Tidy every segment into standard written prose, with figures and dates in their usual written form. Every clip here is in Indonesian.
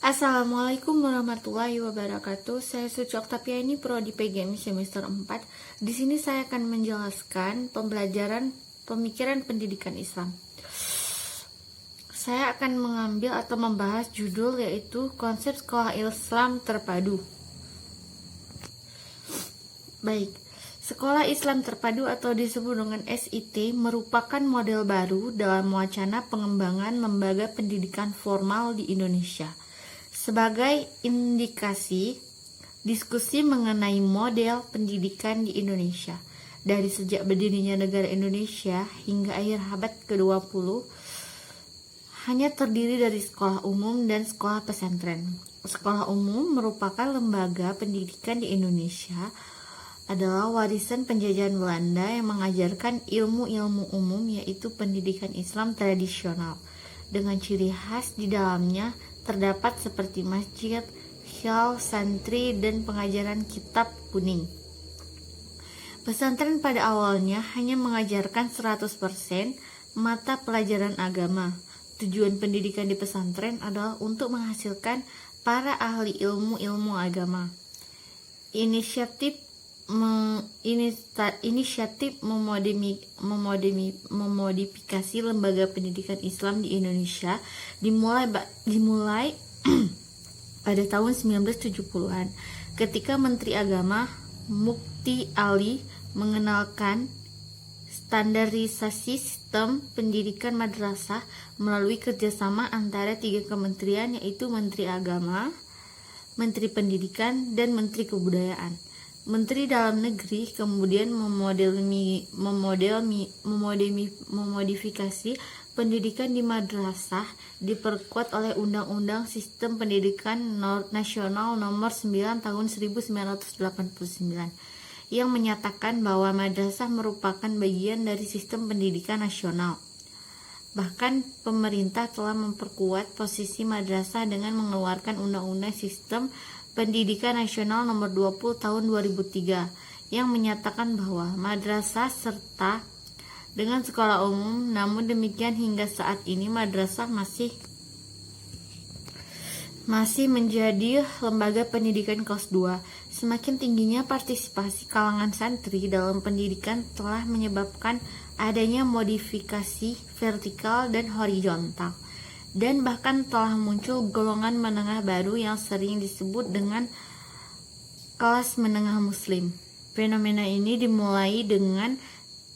Assalamualaikum warahmatullahi wabarakatuh. Saya Suci Oktaviani, Prodi PGMI semester 4. Di sini saya akan menjelaskan pembelajaran pemikiran pendidikan Islam. Saya akan mengambil atau membahas judul yaitu konsep sekolah Islam terpadu. Baik, sekolah Islam terpadu atau disebut dengan SIT merupakan model baru dalam wacana pengembangan lembaga pendidikan formal di Indonesia. Sebagai indikasi diskusi mengenai model pendidikan di Indonesia dari sejak berdirinya negara Indonesia hingga akhir abad ke-20 hanya terdiri dari sekolah umum dan sekolah pesantren. Sekolah umum merupakan lembaga pendidikan di Indonesia adalah warisan penjajahan Belanda yang mengajarkan ilmu-ilmu umum yaitu pendidikan Islam tradisional dengan ciri khas di dalamnya terdapat seperti masjid, khil, santri, dan pengajaran kitab kuning. Pesantren pada awalnya hanya mengajarkan 100% mata pelajaran agama. Tujuan pendidikan di pesantren adalah untuk menghasilkan para ahli ilmu-ilmu agama. Inisiatif memodifikasi lembaga pendidikan Islam di Indonesia dimulai pada tahun 1970-an ketika Menteri Agama Mukti Ali mengenalkan standarisasi sistem pendidikan madrasah melalui kerjasama antara 3 kementerian yaitu Menteri Agama, Menteri Pendidikan, dan Menteri Kebudayaan. Menteri Dalam Negeri kemudian memodifikasi pendidikan di madrasah diperkuat oleh Undang-Undang Sistem Pendidikan Nasional Nomor 9 Tahun 1989 yang menyatakan bahwa madrasah merupakan bagian dari sistem pendidikan nasional. Bahkan pemerintah telah memperkuat posisi madrasah dengan mengeluarkan Undang-Undang Sistem Pendidikan Nasional Nomor 20 Tahun 2003 yang menyatakan bahwa madrasah serta dengan sekolah umum. Namun demikian hingga saat ini madrasah masih menjadi lembaga pendidikan kelas 2. Semakin tingginya partisipasi kalangan santri dalam pendidikan telah menyebabkan adanya modifikasi vertikal dan horizontal. Dan bahkan telah muncul golongan menengah baru yang sering disebut dengan kelas menengah muslim. Fenomena ini dimulai dengan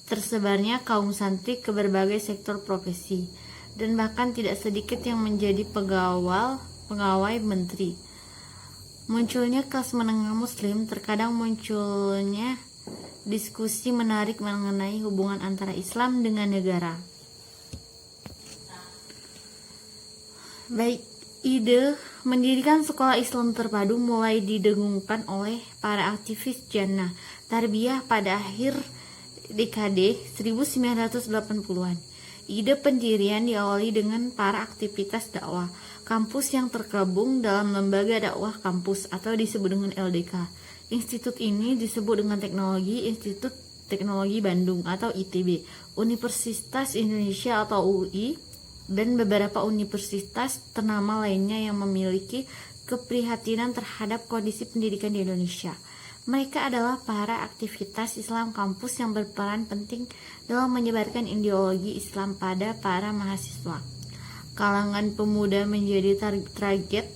tersebarnya kaum santri ke berbagai sektor profesi dan bahkan tidak sedikit yang menjadi pegawai menteri. Munculnya kelas menengah muslim terkadang munculnya diskusi menarik mengenai hubungan antara Islam dengan negara. Baik, ide mendirikan sekolah Islam terpadu mulai didengungkan oleh para aktivis Jannah Tarbiyah pada akhir dekade 1980-an. Ide pendirian diawali dengan para aktivitas dakwah kampus yang tergabung dalam lembaga dakwah kampus atau disebut dengan LDK. Institut ini disebut dengan Institut Teknologi Bandung atau ITB, Universitas Indonesia atau UI, dan beberapa universitas ternama lainnya yang memiliki keprihatinan terhadap kondisi pendidikan di Indonesia. Mereka adalah para aktivitas Islam kampus yang berperan penting dalam menyebarkan ideologi Islam pada para mahasiswa. Kalangan pemuda menjadi target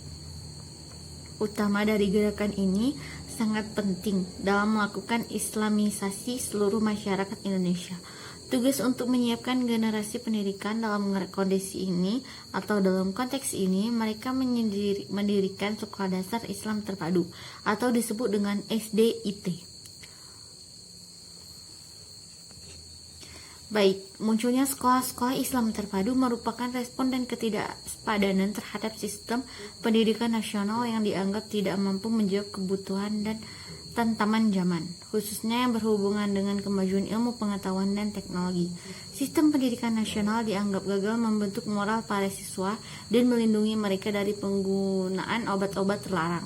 utama dari gerakan ini sangat penting dalam melakukan Islamisasi seluruh masyarakat Indonesia. Tugas untuk menyiapkan generasi pendidikan dalam kondisi ini atau dalam konteks ini mereka mendirikan sekolah dasar Islam terpadu atau disebut dengan SDIT. Baik, munculnya sekolah-sekolah Islam terpadu merupakan respon dan ketidaksepadanan terhadap sistem pendidikan nasional yang dianggap tidak mampu menjawab kebutuhan dan tantangan zaman, khususnya yang berhubungan dengan kemajuan ilmu pengetahuan dan teknologi. Sistem pendidikan nasional dianggap gagal membentuk moral para siswa dan melindungi mereka dari penggunaan obat-obat terlarang,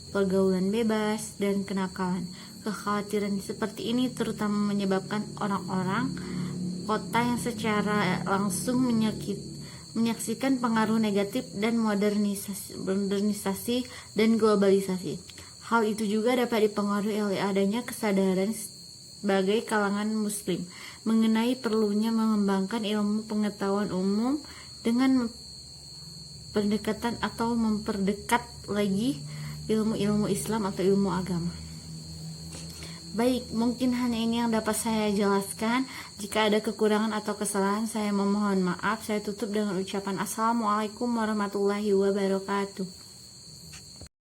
pergaulan bebas, dan kenakalan. Kekhawatiran seperti ini terutama menyebabkan orang-orang kota yang secara langsung menyaksikan pengaruh negatif dan modernisasi dan globalisasi. Hal itu juga dapat dipengaruhi oleh adanya kesadaran sebagai kalangan muslim mengenai perlunya mengembangkan ilmu pengetahuan umum dengan pendekatan atau memperdekat lagi ilmu-ilmu Islam atau ilmu agama. Baik, mungkin hanya ini yang dapat saya jelaskan. Jika ada kekurangan atau kesalahan, saya memohon maaf. Saya tutup dengan ucapan Assalamualaikum warahmatullahi wabarakatuh.